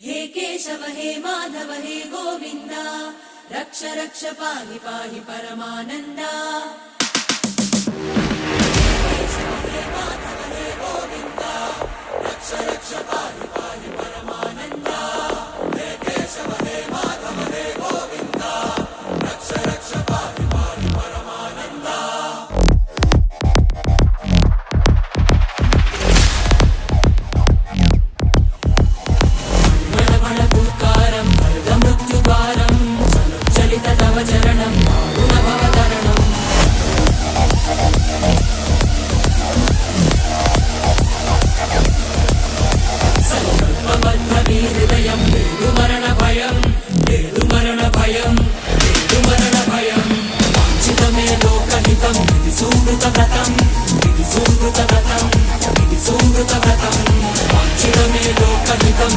हे केशव हे माधव हे गोविन्द रक्ष रक्ष पाहि पाहि परमानन्दा। हे केशव हे माधव हे गोविन्द रक्ष रक्ष पाहि पाहि परमानन्दा। हे केशव हे माधव हे गोविन्द रक्ष रक्ष पाहि पाहि परमानन्दा। चरणं गुणभवतरणम् संकल्पबद्धहृदयं मरणभयं मरणभयं मरणभयं वाञ्छितमे लोकहितं विधि सुकृतव्रतं विधि सुकृतव्रतं विधि सुकृतव्रतं वाञ्छितमे लोकहितं।